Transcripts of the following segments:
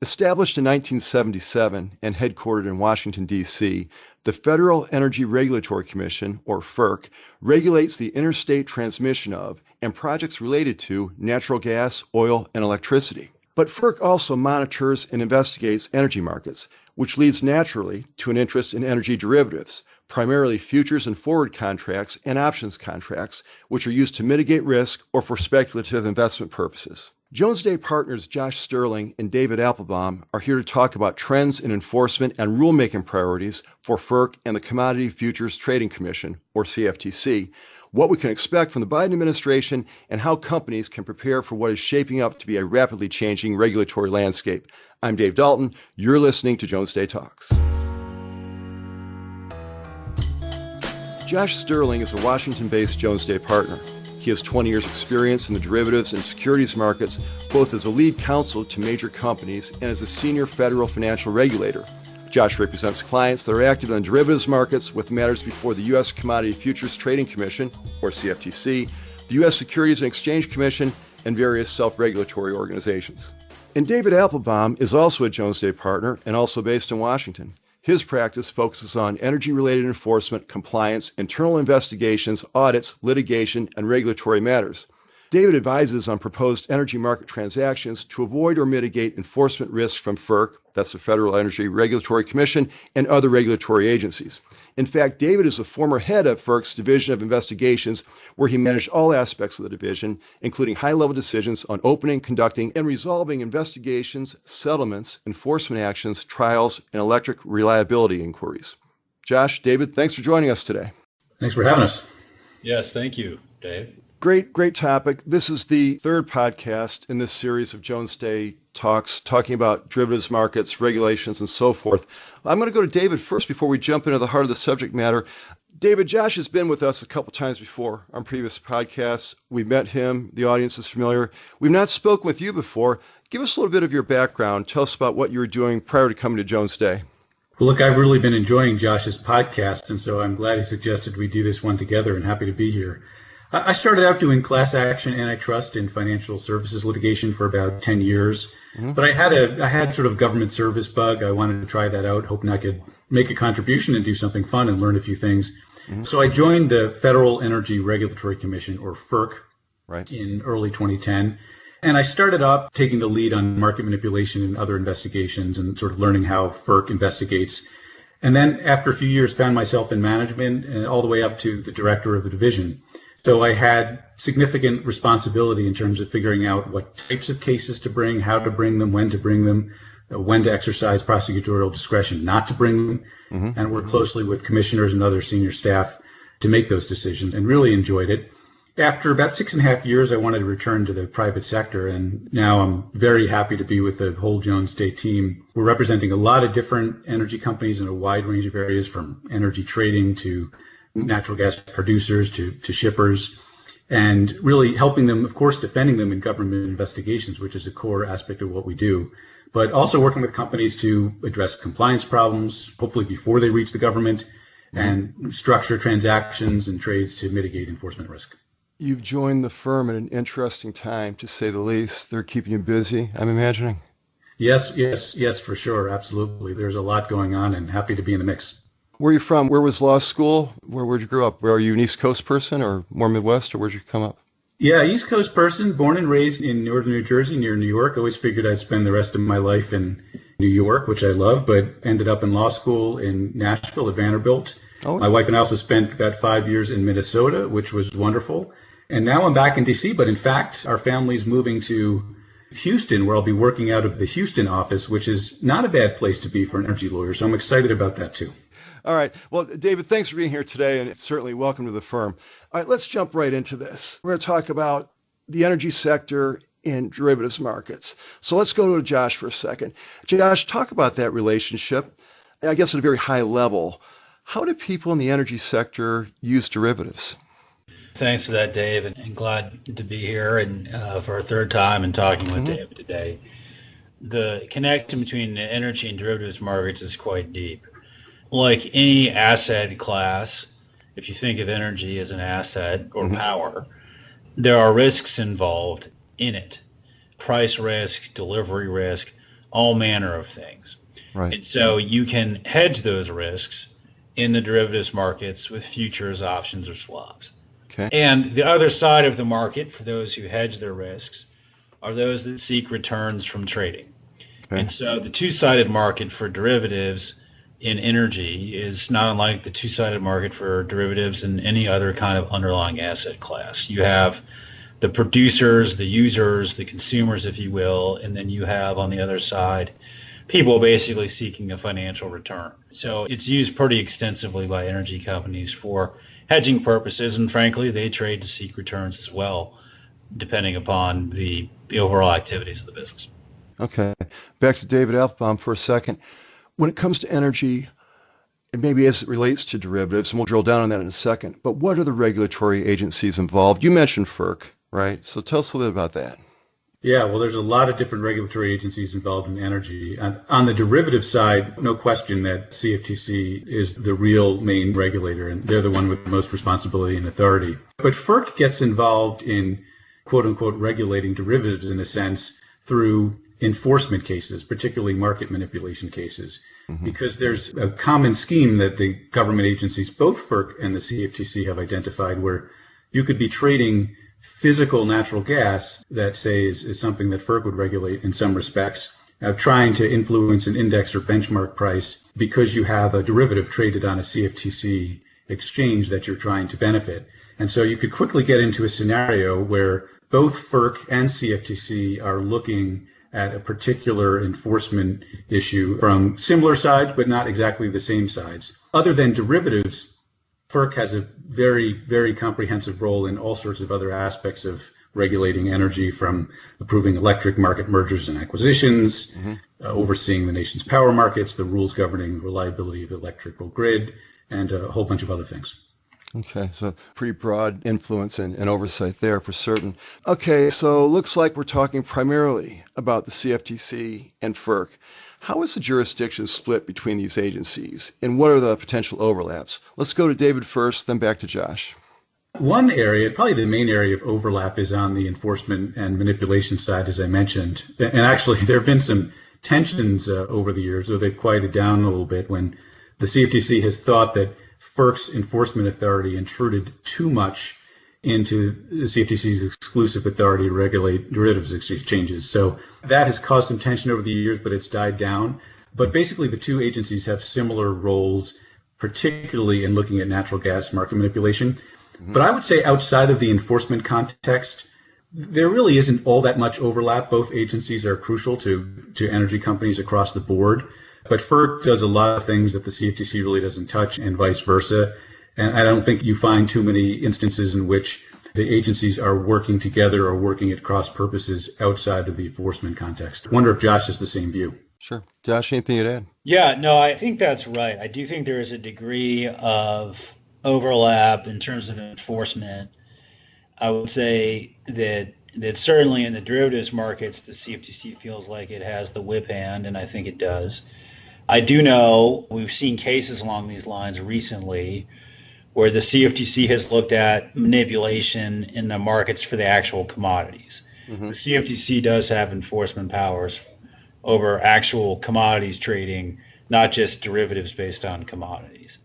Established in 1977 and headquartered in Washington, D.C., the Federal Energy Regulatory Commission, or FERC, regulates the interstate transmission of and projects related to natural gas, oil, and electricity. But FERC also monitors and investigates energy markets, which leads naturally to an interest in energy derivatives, primarily futures and forward contracts and options contracts, which are used to mitigate risk or for speculative investment purposes. Jones Day partners Josh Sterling and David Applebaum are here to talk about trends in enforcement and rulemaking priorities for FERC and the Commodity Futures Trading Commission, or CFTC, what we can expect from the Biden administration, and how companies can prepare for what is shaping up to be a rapidly changing regulatory landscape. I'm Dave Dalton. You're listening to Jones Day Talks. Josh Sterling is a Washington-based Jones Day partner. He has 20 years' experience in the derivatives and securities markets, both as a lead counsel to major companies and as a senior federal financial regulator. Josh represents clients that are active in the derivatives markets with matters before the U.S. Commodity Futures Trading Commission, or CFTC, the U.S. Securities and Exchange Commission, and various self-regulatory organizations. And David Applebaum is also a Jones Day partner and also based in Washington. His practice focuses on energy-related enforcement, compliance, internal investigations, audits, litigation, and regulatory matters. David advises on proposed energy market transactions to avoid or mitigate enforcement risks from FERC, that's the Federal Energy Regulatory Commission, and other regulatory agencies. In fact, David is the former head of FERC's Division of Investigations, where he managed all aspects of the division, including high-level decisions on opening, conducting, and resolving investigations, settlements, enforcement actions, trials, and electric reliability inquiries. Josh, David, thanks for joining us today. Thanks for having us. Yes, thank you, Dave. Great topic. This is the third podcast in this series of Jones Day Talks, talking about derivatives markets, regulations, and so forth. I'm going to go to David first before we jump into the heart of the subject matter. David, Josh has been with us a couple times before on previous podcasts. We've met him. The audience is familiar. We've not spoken with you before. Give us a little bit of your background. Tell us about what you were doing prior to coming to Jones Day. Well, look, I've really been enjoying Josh's podcast, and so I'm glad he suggested we do this one together and happy to be here. I started out doing class action antitrust and financial services litigation for about 10 years, but I had sort of government service bug. I wanted to try that out, hoping I could make a contribution and do something fun and learn a few things. So I joined the Federal Energy Regulatory Commission, or FERC, in early 2010. And I started off taking the lead on market manipulation and other investigations and sort of learning how FERC investigates. And then after a few years, found myself in management and all the way up to the director of the division. So I had significant responsibility in terms of figuring out what types of cases to bring, how to bring them, when to exercise prosecutorial discretion not to bring them, and work closely with commissioners and other senior staff to make those decisions, and really enjoyed it. After about 6.5 years, I wanted to return to the private sector, and now I'm very happy to be with the whole Jones Day team. We're representing a lot of different energy companies in a wide range of areas, from energy trading to natural gas producers to shippers, and really helping them, of course, defending them in government investigations, which is a core aspect of what we do, but also working with companies to address compliance problems, hopefully before they reach the government, and structure transactions and trades to mitigate enforcement risk. You've joined the firm at an interesting time, to say the least. They're keeping you busy, I'm imagining. Yes, for sure. Absolutely. There's a lot going on, and happy to be in the mix. Where are you from? Where was law school? Where'd you grow up? Are you an East Coast person or more Midwest, or where'd you come up? Yeah, East Coast person, born and raised in northern New Jersey, near New York. Always figured I'd spend the rest of my life in New York, which I love, but ended up in law school in Nashville at Vanderbilt. Oh. My wife and I also spent about 5 years in Minnesota, which was wonderful. And now I'm back in D.C., but in fact, our family's moving to Houston, where I'll be working out of the Houston office, which is not a bad place to be for an energy lawyer. So I'm excited about that, too. All right. Well, David, thanks for being here today, and certainly welcome to the firm. All right, let's jump right into this. We're going to talk about the energy sector in derivatives markets. So let's go to Josh for a second. Josh, talk about that relationship, I guess at a very high level. How do people in the energy sector use derivatives? Thanks for that, Dave, and glad to be here and for a third time and talking with David today. The connection between the energy and derivatives markets is quite deep. Like any asset class, if you think of energy as an asset or power, there are risks involved in it. Price risk, delivery risk, all manner of things. Right. And so you can hedge those risks in the derivatives markets with futures, options, or swaps. Okay. And the other side of the market, for those who hedge their risks, are those that seek returns from trading. Okay. And so the two-sided market for derivatives in energy is not unlike the two-sided market for derivatives in any other kind of underlying asset class. You have the producers, the users, the consumers, if you will, and then you have on the other side people basically seeking a financial return. So it's used pretty extensively by energy companies for hedging purposes, and frankly, they trade to seek returns as well, depending upon the overall activities of the business. Okay. Back to David Applebaum for a second. When it comes to energy, and maybe as it relates to derivatives, and we'll drill down on that in a second, but what are the regulatory agencies involved? You mentioned FERC, right? So tell us a little bit about that. Yeah, well, there's a lot of different regulatory agencies involved in energy. On the derivative side, no question that CFTC is the real main regulator, and they're the one with the most responsibility and authority. But FERC gets involved in, quote unquote, regulating derivatives in a sense through enforcement cases, particularly market manipulation cases, because there's a common scheme that the government agencies, both FERC and the CFTC, have identified where you could be trading physical natural gas that, say, is something that FERC would regulate in some respects, trying to influence an index or benchmark price because you have a derivative traded on a CFTC exchange that you're trying to benefit. And so you could quickly get into a scenario where both FERC and CFTC are looking at a particular enforcement issue from similar sides, but not exactly the same sides. Other than derivatives, FERC has a very, very comprehensive role in all sorts of other aspects of regulating energy, from approving electric market mergers and acquisitions, overseeing the nation's power markets, the rules governing the reliability of the electrical grid, and a whole bunch of other things. Okay, so pretty broad influence and oversight there for certain. Okay, so looks like we're talking primarily about the CFTC and FERC. How is the jurisdiction split between these agencies, and what are the potential overlaps? Let's go to David first, then back to Josh. One area, probably the main area of overlap, is on the enforcement and manipulation side, as I mentioned. And actually, there have been some tensions over the years, though they've quieted down a little bit, when the CFTC has thought that FERC's enforcement authority intruded too much into the CFTC's exclusive authority to regulate derivatives exchanges. So that has caused some tension over the years, but it's died down. But basically, the two agencies have similar roles, particularly in looking at natural gas market manipulation. But I would say outside of the enforcement context, there really isn't all that much overlap. Both agencies are crucial to energy companies across the board. But FERC does a lot of things that the CFTC really doesn't touch, and vice versa. And I don't think you find too many instances in which the agencies are working together or working at cross purposes outside of the enforcement context. I wonder if Josh has the same view. Sure. Josh, anything you'd add? Yeah, no, I think that's right. I do think there is a degree of overlap in terms of enforcement. I would say that certainly in the derivatives markets, the CFTC feels like it has the whip hand, and I think it does. I do know we've seen cases along these lines recently where the CFTC has looked at manipulation in the markets for the actual commodities. The CFTC does have enforcement powers over actual commodities trading, not just derivatives based on commodities.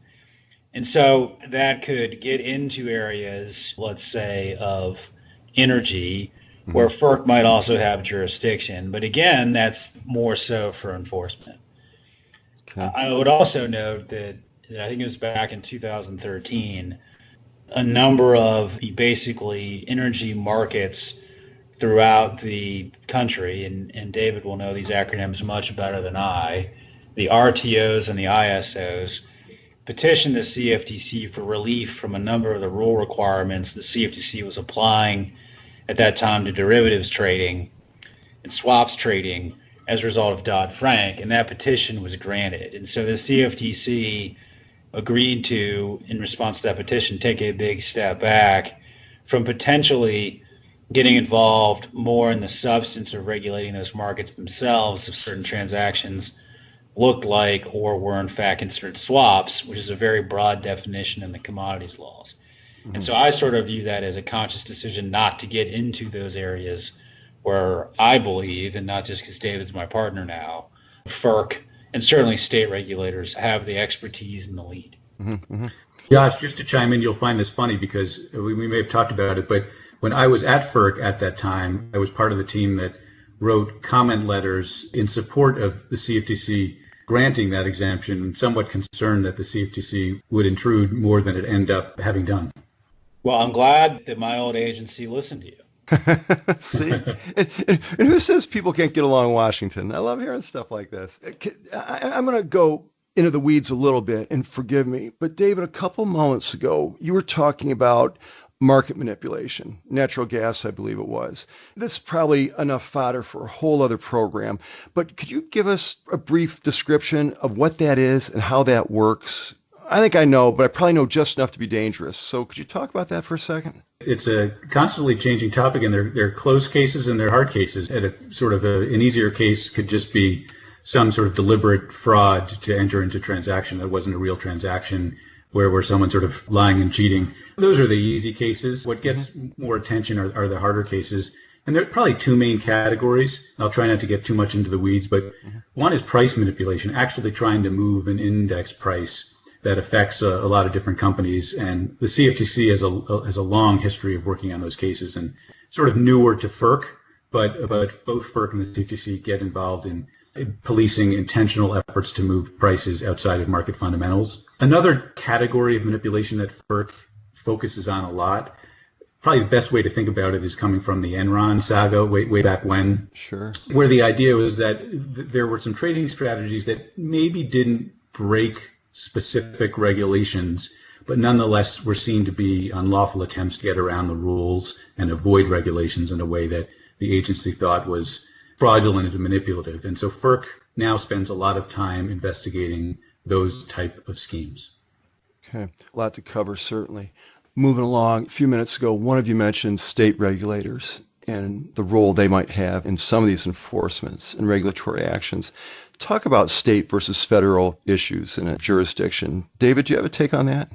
And so that could get into areas, let's say, of energy, where FERC might also have jurisdiction. But again, that's more so for enforcement. Okay. I would also note that I think it was back in 2013, a number of basically energy markets throughout the country, and David will know these acronyms much better than I, the RTOs and the ISOs, petitioned the CFTC for relief from a number of the rule requirements the CFTC was applying at that time to derivatives trading and swaps trading as a result of Dodd-Frank, and that petition was granted. And so the CFTC agreed to, in response to that petition, take a big step back from potentially getting involved more in the substance of regulating those markets themselves if certain transactions looked like or were in fact considered swaps, which is a very broad definition in the commodities laws. And so I sort of view that as a conscious decision not to get into those areas where I believe, and not just because David's my partner now, FERC and certainly state regulators have the expertise and the lead. Mm-hmm, mm-hmm. Josh, just to chime in, you'll find this funny because we may have talked about it, but when I was at FERC at that time, I was part of the team that wrote comment letters in support of the CFTC granting that exemption, somewhat concerned that the CFTC would intrude more than it ended up having done. Well, I'm glad that my old agency listened to you. See, and who says people can't get along in Washington? I love hearing stuff like this. I'm going to go into the weeds a little bit, and forgive me, but David, a couple moments ago, you were talking about market manipulation, natural gas, I believe it was. This is probably enough fodder for a whole other program, but could you give us a brief description of what that is and how that works? I think I know, but I probably know just enough to be dangerous. So could you talk about that for a second? It's a constantly changing topic, and there are closed cases and there are hard cases. At a sort of an easier case could just be some sort of deliberate fraud to enter into transaction that wasn't a real transaction, where someone's sort of lying and cheating. Those are the easy cases. What gets more attention are the harder cases. And there are probably two main categories. I'll try not to get too much into the weeds, but one is price manipulation, actually trying to move an index price that affects a lot of different companies. And the CFTC has a long history of working on those cases, and sort of newer to FERC, but both FERC and the CFTC get involved in policing intentional efforts to move prices outside of market fundamentals. Another category of manipulation that FERC focuses on a lot, probably the best way to think about it is coming from the Enron saga way back when. Sure. Where the idea was that there were some trading strategies that maybe didn't break specific regulations, but nonetheless were seen to be unlawful attempts to get around the rules and avoid regulations in a way that the agency thought was fraudulent and manipulative. And so FERC now spends a lot of time investigating those type of schemes. Okay, a lot to cover, certainly. Moving along, a few minutes ago, one of you mentioned state regulators and the role they might have in some of these enforcements and regulatory actions. Talk about state versus federal issues in a jurisdiction. David, do you have a take on that?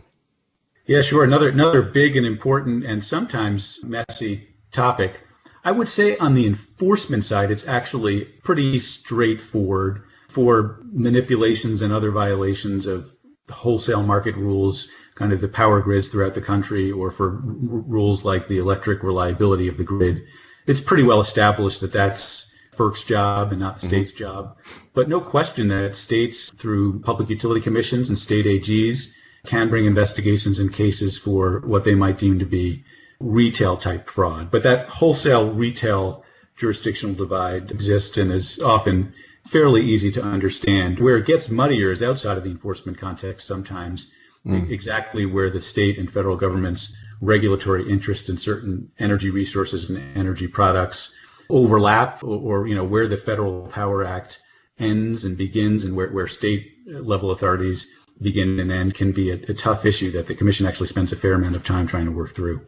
Yeah, sure. Another big and important and sometimes messy topic. I would say on the enforcement side, it's actually pretty straightforward for manipulations and other violations of wholesale market rules, kind of the power grids throughout the country, or for rules like the electric reliability of the grid. It's pretty well established that that's FERC's job and not the state's job. But no question that states, through public utility commissions and state AGs, can bring investigations and cases for what they might deem to be retail type fraud. But that wholesale retail jurisdictional divide exists and is often fairly easy to understand. Where it gets muddier is outside of the enforcement context sometimes, exactly where the state and federal government's regulatory interest in certain energy resources and energy products overlap, or where the Federal Power Act ends and begins, and where state level authorities begin and end, can be a tough issue that the Commission actually spends a fair amount of time trying to work through.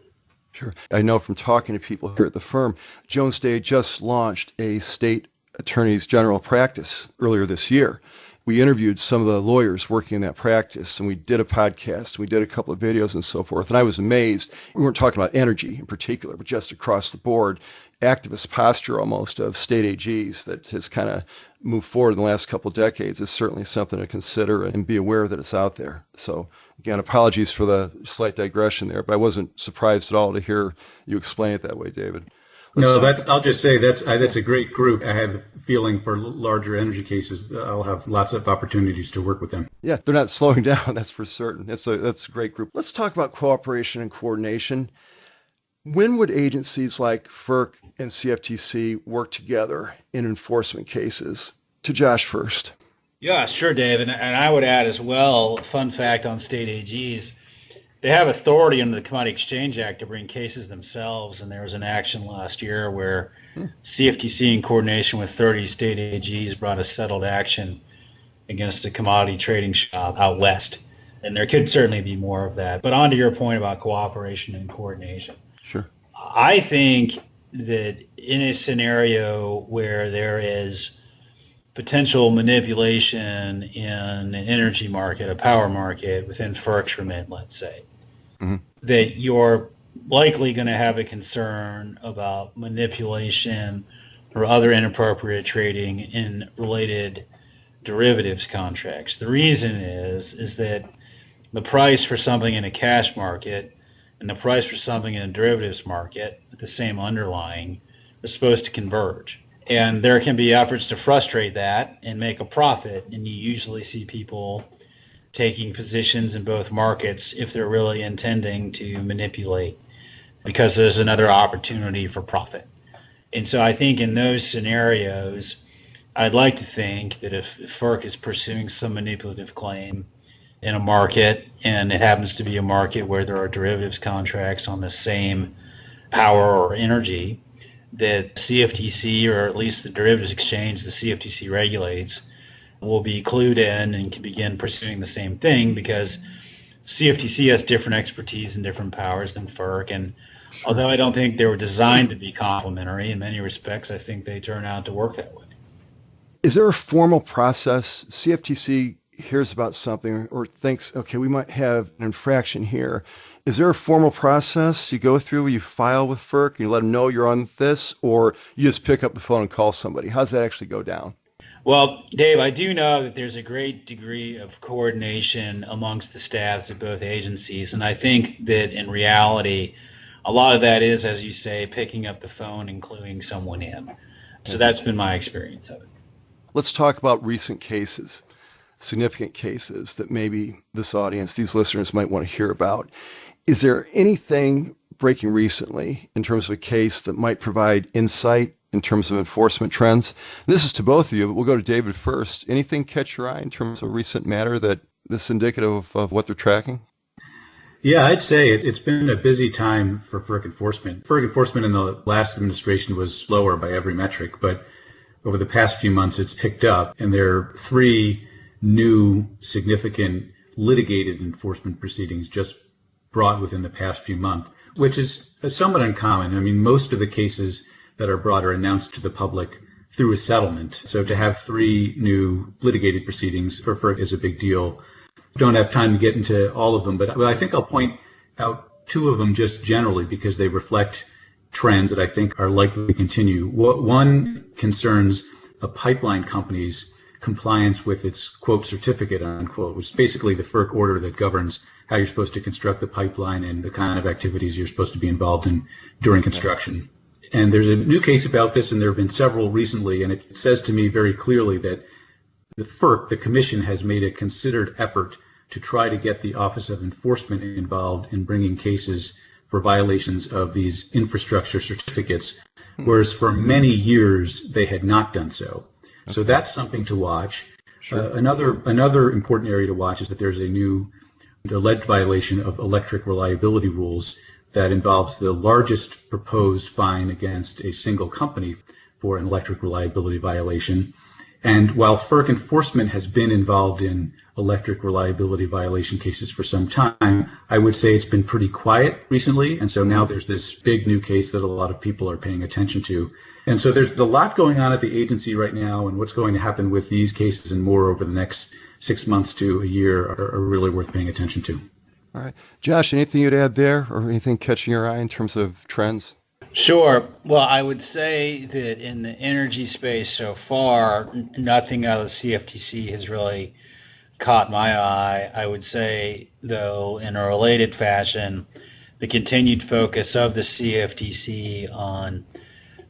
Sure. I know from talking to people here at the firm, Jones Day just launched a state attorney's general practice earlier this year. We interviewed some of the lawyers working in that practice, and we did a podcast, we did a couple of videos and so forth, and I was amazed. We weren't talking about energy in particular, but just across the board, activist posture almost of state AGs that has kind of moved forward in the last couple of decades is certainly something to consider and be aware that it's out there. So again, apologies for the slight digression there, but I wasn't surprised at all to hear you explain it that way, David. I'll just say that's a great group. I have a feeling for larger energy cases, I'll have lots of opportunities to work with them. Yeah, they're not slowing down, that's for certain. That's a great group. Let's talk about cooperation and coordination. When would agencies like FERC and CFTC work together in enforcement cases? To Josh first. Yeah, sure, Dave. And I would add as well, fun fact on state AGs, they have authority under the Commodity Exchange Act to bring cases themselves. And there was an action last year where CFTC, in coordination with 30 state AGs, brought a settled action against a commodity trading shop out west. And there could certainly be more of that. But on to your point about cooperation and coordination. Sure. I think that in a scenario where there is potential manipulation in an energy market, a power market within FERC's remit, let's say, that your likely going to have a concern about manipulation or other inappropriate trading in related derivatives contracts. The reason is that the price for something in a cash market and the price for something in a derivatives market, the same underlying, are supposed to converge. And there can be efforts to frustrate that and make a profit. And you usually see people taking positions in both markets if they're really intending to manipulate, because there's another opportunity for profit. And so I think in those scenarios, I'd like to think that if FERC is pursuing some manipulative claim in a market, and it happens to be a market where there are derivatives contracts on the same power or energy, that CFTC, or at least the derivatives exchange the CFTC regulates, will be clued in and can begin pursuing the same thing, because CFTC has different expertise and different powers than FERC. And although I don't think they were designed to be complementary, in many respects, I think they turn out to work that way. Is there a formal process? CFTC hears about something or thinks, okay, we might have an infraction here. Is there a formal process you go through where you file with FERC and you let them know you're on this, or you just pick up the phone and call somebody? How does that actually go down? Well, Dave, I do know that there's a great degree of coordination amongst the staffs of both agencies. And I think that in reality, a lot of that is, as you say, picking up the phone and cluing someone in. So that's been my experience of it. Let's talk about recent cases, significant cases that maybe this audience, these listeners might want to hear about. Is there anything breaking recently in terms of a case that might provide insight in terms of enforcement trends? This is to both of you, but we'll go to David first. Anything catch your eye in terms of a recent matter that is indicative of what they're tracking? Yeah, I'd say it's been a busy time for FERC enforcement. FERC enforcement in the last administration was slower by every metric, but over the past few months it's picked up, and there are 3 new significant litigated enforcement proceedings just brought within the past few months, which is somewhat uncommon. I mean, most of the cases that are brought are announced to the public through a settlement. So to have 3 new litigated proceedings for FERC is a big deal. Don't have time to get into all of them, but I think I'll point out 2 of them just generally because they reflect trends that I think are likely to continue. One concerns a pipeline company's compliance with its, quote, certificate, unquote, which is basically the FERC order that governs how you're supposed to construct the pipeline and the kind of activities you're supposed to be involved in during construction. And there's a new case about this, and there have been several recently, and it says to me very clearly that the FERC, the Commission, has made a considered effort to try to get the Office of Enforcement involved in bringing cases for violations of these infrastructure certificates, whereas for many years they had not done so. Okay. So that's something to watch. Sure. Another important area to watch is that there's a new alleged violation of electric reliability rules that involves the largest proposed fine against a single company for an electric reliability violation. And while FERC enforcement has been involved in electric reliability violation cases for some time, I would say it's been pretty quiet recently. And so now there's this big new case that a lot of people are paying attention to. And so there's a lot going on at the agency right now, and what's going to happen with these cases and more over the next 6 months to a year are really worth paying attention to. All right. Josh, anything you'd add there or anything catching your eye in terms of trends? Sure. Well, I would say that in the energy space so far, nothing out of the CFTC has really caught my eye. I would say, though, in a related fashion, the continued focus of the CFTC on,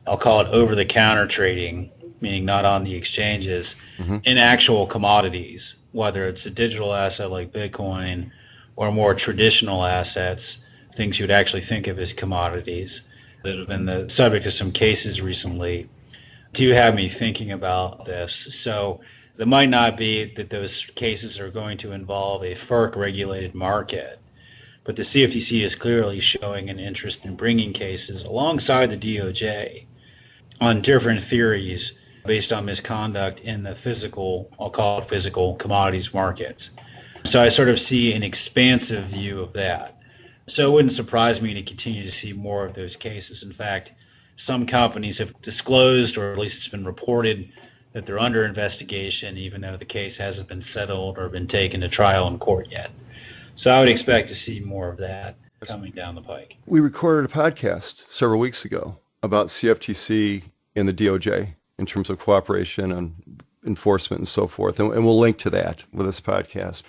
I'll call it over-the-counter trading, meaning not on the exchanges, in actual commodities, whether it's a digital asset like Bitcoin or more traditional assets, things you would actually think of as commodities, that have been the subject of some cases recently, do have me thinking about this. So it might not be that those cases are going to involve a FERC-regulated market, but the CFTC is clearly showing an interest in bringing cases alongside the DOJ on different theories based on misconduct in the physical, I'll call it physical, commodities markets. So I sort of see an expansive view of that. So it wouldn't surprise me to continue to see more of those cases. In fact, some companies have disclosed, or at least it's been reported, that they're under investigation, even though the case hasn't been settled or been taken to trial in court yet. So I would expect to see more of that. coming down the pike. We recorded a podcast several weeks ago about CFTC and the DOJ in terms of cooperation and enforcement and so forth, and we'll link to that with this podcast.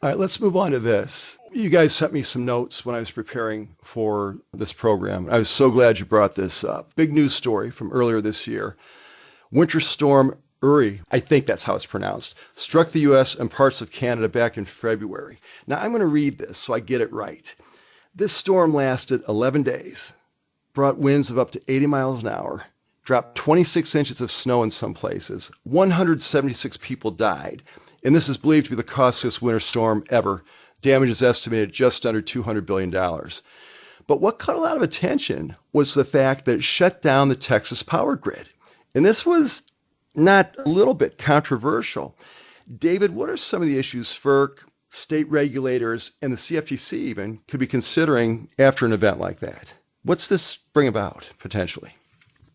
All right, let's move on to this. You guys sent me some notes when I was preparing for this program. I was so glad you brought this up. Big news story from earlier this year. Winter Storm Uri, I think that's how it's pronounced, struck the U.S. and parts of Canada back in February. Now, I'm going to read this so I get it right. This storm lasted 11 days, brought winds of up to 80 miles an hour, dropped 26 inches of snow in some places, 176 people died, and this is believed to be the costliest winter storm ever. Damage is estimated at just under $200 billion. But what caught a lot of attention was the fact that it shut down the Texas power grid. And this was not a little bit controversial. David, what are some of the issues FERC, state regulators, and the CFTC even could be considering after an event like that? What's this bring about, potentially?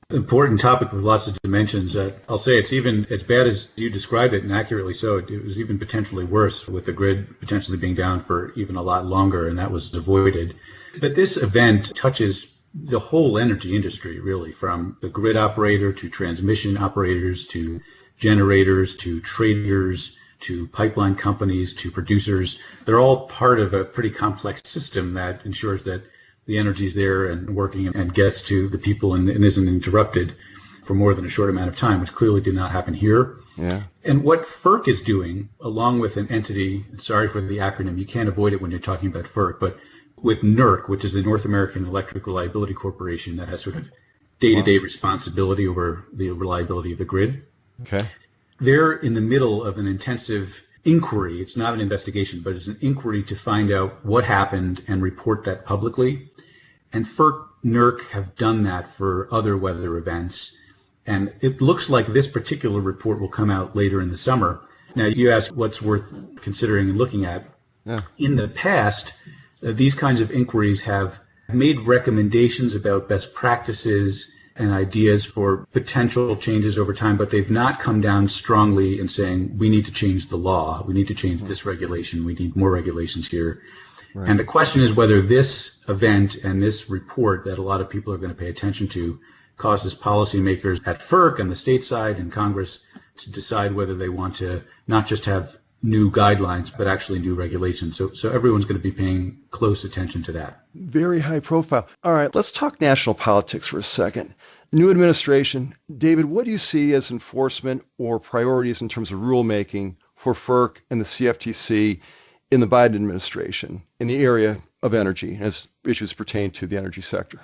Important topic with lots of dimensions. I'll say it's even as bad as you described it, and accurately so. It was even potentially worse, with the grid potentially being down for even a lot longer, and that was avoided. But this event touches the whole energy industry, really, from the grid operator to transmission operators to generators to traders to pipeline companies to producers. They're all part of a pretty complex system that ensures that the energy is there and working and gets to the people and isn't interrupted for more than a short amount of time, which clearly did not happen here. Yeah. And what FERC is doing, along with an entity, sorry for the acronym, you can't avoid it when you're talking about FERC, but with NERC, which is the North American Electric Reliability Corporation, that has sort of day-to-day responsibility over the reliability of the grid. Okay. They're in the middle of an intensive inquiry. It's not an investigation, but it's an inquiry to find out what happened and report that publicly. And FERC, NERC have done that for other weather events. And it looks like this particular report will come out later in the summer. Now, you ask what's worth considering and looking at. Yeah. In the past, these kinds of inquiries have made recommendations about best practices and ideas for potential changes over time, but they've not come down strongly in saying, we need to change the law, we need to change this regulation, we need more regulations here. Right. And the question is whether this event and this report that a lot of people are going to pay attention to causes policymakers at FERC and the state side and Congress to decide whether they want to not just have new guidelines, but actually new regulations. So everyone's going to be paying close attention to that. Very high profile. All right, let's talk national politics for a second. New administration. David, what do you see as enforcement or priorities in terms of rulemaking for FERC and the CFTC in the Biden administration in the area of energy as issues pertain to the energy sector?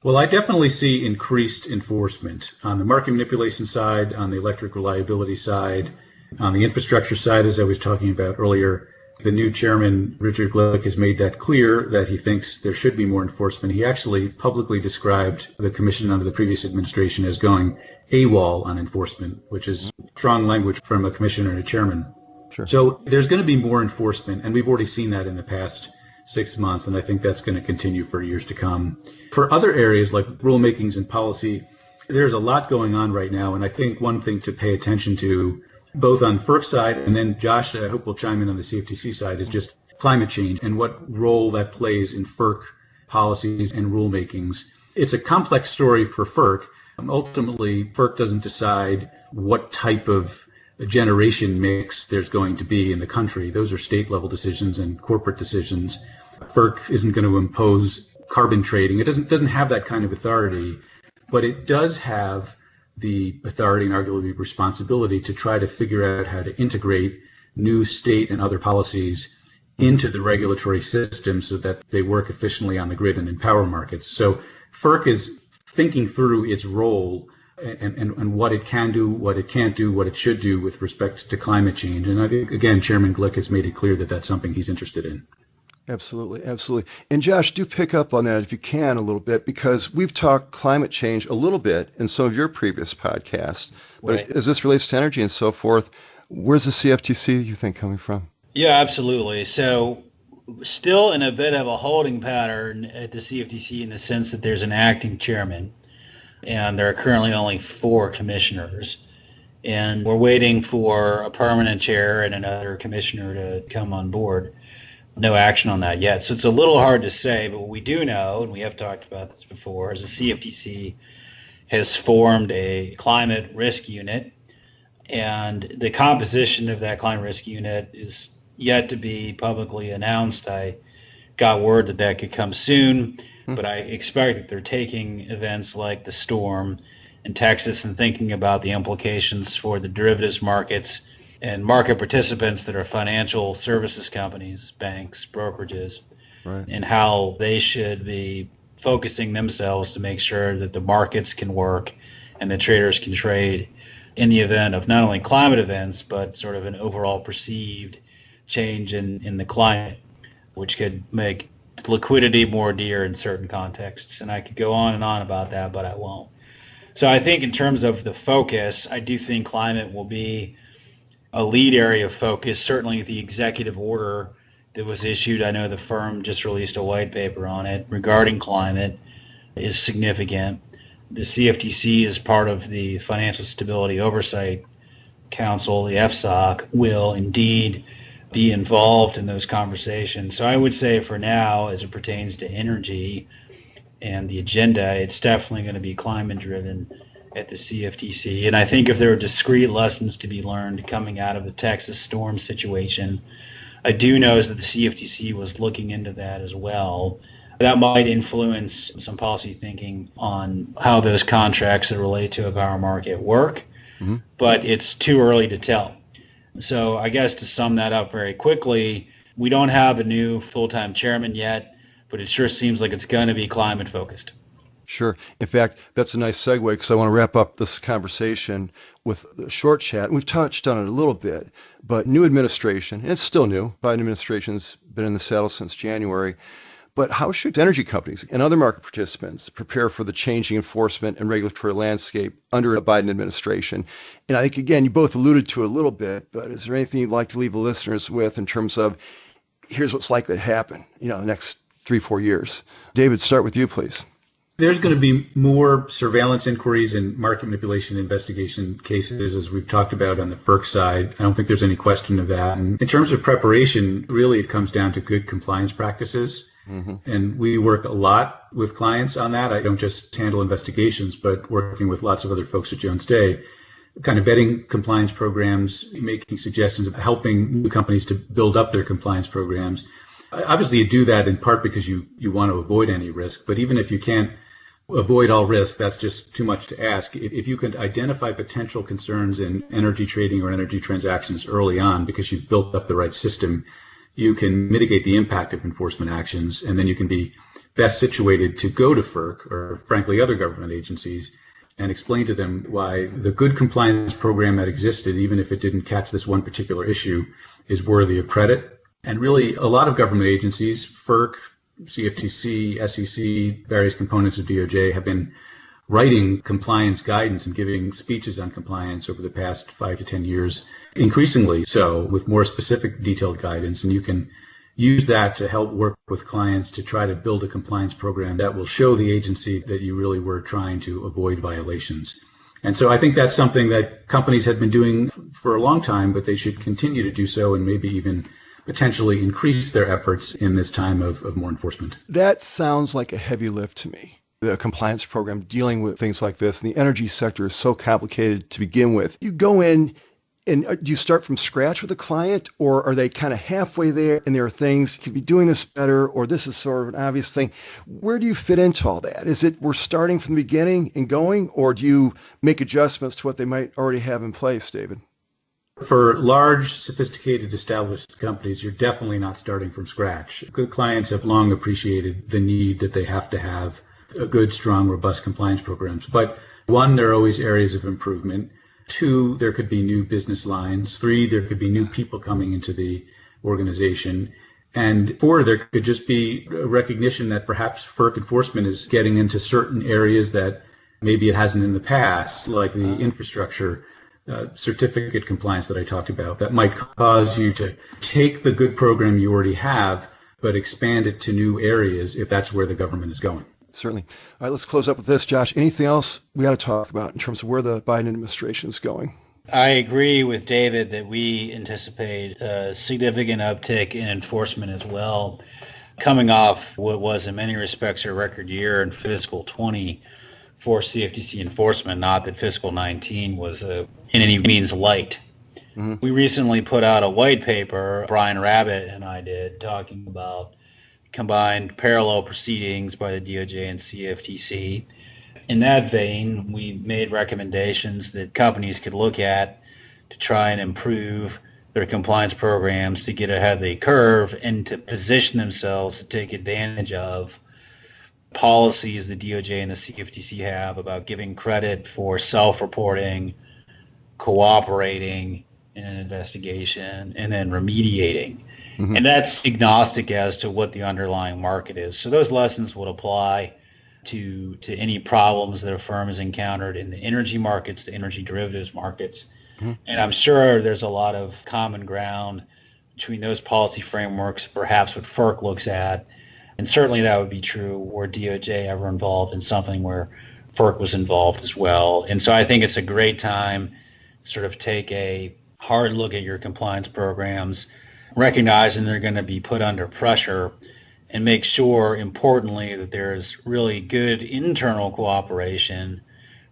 Well, I definitely see increased enforcement on the market manipulation side, on the electric reliability side, on the infrastructure side, as I was talking about earlier. The new chairman, Richard Glick, has made that clear that he thinks there should be more enforcement. He actually publicly described the commission under the previous administration as going AWOL on enforcement, which is strong language from a commissioner and a chairman. Sure. So there's going to be more enforcement, and we've already seen that in the past 6 months, and I think that's going to continue for years to come. For other areas like rulemakings and policy, there's a lot going on right now, and I think one thing to pay attention to, both on FERC side, and then Josh, I hope will chime in on the CFTC side, is just climate change and what role that plays in FERC policies and rulemakings. It's a complex story for FERC. Ultimately, FERC doesn't decide what type of generation mix there's going to be in the country. Those are state level decisions and corporate decisions. FERC isn't going to impose carbon trading. It doesn't have that kind of authority, but it does have the authority and arguably responsibility to try to figure out how to integrate new state and other policies into the regulatory system so that they work efficiently on the grid and in power markets. So FERC is thinking through its role and what it can do, what it can't do, what it should do with respect to climate change. And I think, again, Chairman Glick has made it clear that that's something he's interested in. Absolutely, absolutely. And Josh, do pick up on that if you can a little bit, because we've talked climate change a little bit in some of your previous podcasts. But right. As this relates to energy and so forth, where's the CFTC, you think, coming from? Yeah, absolutely. So still in a bit of a holding pattern at the CFTC in the sense that there's an acting chairman, and there are currently only 4 commissioners. And we're waiting for a permanent chair and another commissioner to come on board. no action on that yet. So it's a little hard to say, but what we do know, and we have talked about this before, is the CFTC has formed a climate risk unit, and the composition of that climate risk unit is yet to be publicly announced. I got word that that could come soon, but I expect that they're taking events like the storm in Texas and thinking about the implications for the derivatives markets and market participants that are financial services companies, banks, brokerages, Right. and how they should be focusing themselves to make sure that the markets can work and the traders can trade in the event of not only climate events, but sort of an overall perceived change in the climate, which could make liquidity more dear in certain contexts. And I could go on and on about that, but I won't. So I think in terms of the focus, I do think climate will be a lead area of focus. Certainly the executive order that was issued, I know the firm just released a white paper on it regarding climate, is significant. The CFTC is part of the Financial Stability Oversight Council, the FSOC, will indeed be involved in those conversations. So I would say for now, as it pertains to energy and the agenda, it's definitely going to be climate driven at the CFTC. And I think if there are discrete lessons to be learned coming out of the Texas storm situation, I do know that the CFTC was looking into that as well. That might influence some policy thinking on how those contracts that relate to a power market work, but it's too early to tell. So I guess to sum that up very quickly, we don't have a new full-time chairman yet, but it sure seems like it's going to be climate focused. Sure. In fact, that's a nice segue because I want to wrap up this conversation with a short chat. We've touched on it a little bit, but new administration, and it's still new. Biden administration's been in the saddle since January. But how should energy companies and other market participants prepare for the changing enforcement and regulatory landscape under a Biden administration? And I think, again, you both alluded to it a little bit, but is there anything you'd like to leave the listeners with in terms of here's what's likely to happen, the next 3-4 years? David, start with you, please. There's going to be more surveillance inquiries and market manipulation investigation cases, as we've talked about on the FERC side. I don't think there's any question of that. And in terms of preparation, really it comes down to good compliance practices. And we work a lot with clients on that. I don't just handle investigations, but working with lots of other folks at Jones Day, kind of vetting compliance programs, making suggestions of helping new companies to build up their compliance programs. Obviously, you do that in part because you want to avoid any risk, but even if you can't avoid all risk, that's just too much to ask. If you can identify potential concerns in energy trading or energy transactions early on because you've built up the right system, you can mitigate the impact of enforcement actions, and then you can be best situated to go to FERC or, frankly, other government agencies and explain to them why the good compliance program that existed, even if it didn't catch this one particular issue, is worthy of credit. And really, a lot of government agencies, FERC, CFTC, SEC, various components of DOJ have been writing compliance guidance and giving speeches on compliance over the past 5 to 10 years, increasingly so, with more specific detailed guidance. And you can use that to help work with clients to try to build a compliance program that will show the agency that you really were trying to avoid violations. And so I think that's something that companies have been doing for a long time, but they should continue to do so and maybe even potentially increase their efforts in this time of more enforcement. That sounds like a heavy lift to me. The compliance program dealing with things like this, and the energy sector is so complicated to begin with. You go in and do you start from scratch with a client, or are they kind of halfway there and there are things, could be doing this better, or this is sort of an obvious thing? Where do you fit into all that? Is it we're starting from the beginning and going, or do you make adjustments to what they might already have in place, David? For large, sophisticated, established companies, you're definitely not starting from scratch. Good clients have long appreciated the need that they have to have a good, strong, robust compliance programs. But 1, there are always areas of improvement. 2, there could be new business lines. 3, there could be new people coming into the organization. And 4, there could just be a recognition that perhaps FERC enforcement is getting into certain areas that maybe it hasn't in the past, like the infrastructure certificate compliance that I talked about. That might cause you to take the good program you already have, but expand it to new areas if that's where the government is going. Certainly. All right, let's close up with this, Josh. Anything else we got to talk about in terms of where the Biden administration is going? I agree with David that we anticipate a significant uptick in enforcement as well, coming off what was in many respects a record year in fiscal 20 for CFTC enforcement, not that fiscal 19 was in any means light. Mm-hmm. We recently put out a white paper, Brian Rabbit and I did, talking about combined parallel proceedings by the DOJ and CFTC. In that vein, we made recommendations that companies could look at to try and improve their compliance programs to get ahead of the curve and to position themselves to take advantage of policies the DOJ and the CFTC have about giving credit for self-reporting, cooperating in an investigation, and then remediating. Mm-hmm. And that's agnostic as to what the underlying market is. So those lessons would apply to any problems that a firm has encountered in the energy markets, the energy derivatives markets. Mm-hmm. And I'm sure there's a lot of common ground between those policy frameworks, perhaps what FERC looks at. And certainly that would be true were DOJ ever involved in something where FERC was involved as well. And so I think it's a great time to sort of take a hard look at your compliance programs, recognizing they're going to be put under pressure, and make sure, importantly, that there's really good internal cooperation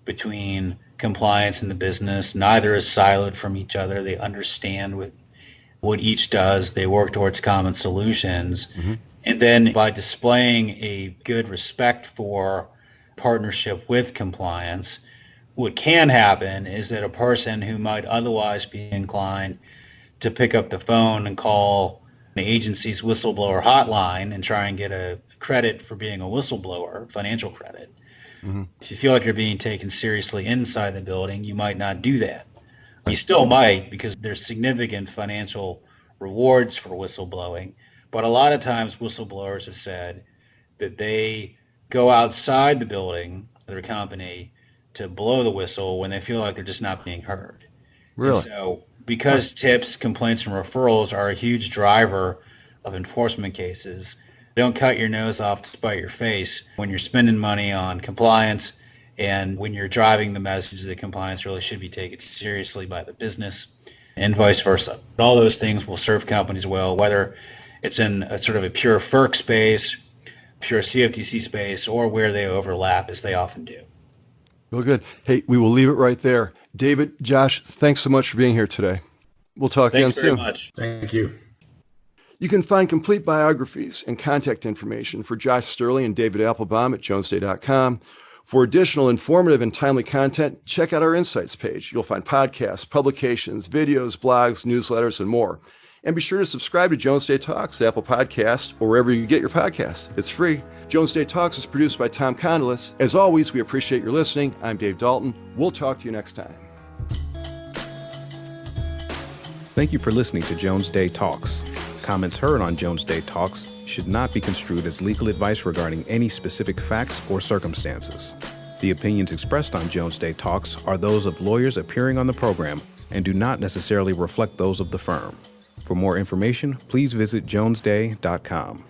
between compliance and the business. Neither is siloed from each other. They understand what each does. They work towards common solutions. Mm-hmm. And then by displaying a good respect for partnership with compliance, what can happen is that a person who might otherwise be inclined to pick up the phone and call the agency's whistleblower hotline and try and get a credit for being a whistleblower, financial credit. Mm-hmm. If you feel like you're being taken seriously inside the building, you might not do that. You still might, because there's significant financial rewards for whistleblowing. But a lot of times whistleblowers have said that they go outside the building, their company, to blow the whistle when they feel like they're just not being heard. Really? And so because tips, complaints, and referrals are a huge driver of enforcement cases, don't cut your nose off to spite your face when you're spending money on compliance and when you're driving the message that compliance really should be taken seriously by the business, and vice versa. All those things will serve companies well, whether it's in a sort of a pure FERC space, pure CFTC space, or where they overlap, as they often do. Well, good. Hey, we will leave it right there. David, Josh, thanks so much for being here today. We'll talk again soon. Thanks very much. Thank you. You can find complete biographies and contact information for Josh Sterling and David Applebaum at jonesday.com. For additional informative and timely content, check out our Insights page. You'll find podcasts, publications, videos, blogs, newsletters, and more. And be sure to subscribe to Jones Day Talks, Apple Podcasts, or wherever you get your podcasts. It's free. Jones Day Talks is produced by Tom Condolis. As always, we appreciate your listening. I'm Dave Dalton. We'll talk to you next time. Thank you for listening to Jones Day Talks. Comments heard on Jones Day Talks should not be construed as legal advice regarding any specific facts or circumstances. The opinions expressed on Jones Day Talks are those of lawyers appearing on the program and do not necessarily reflect those of the firm. For more information, please visit jonesday.com.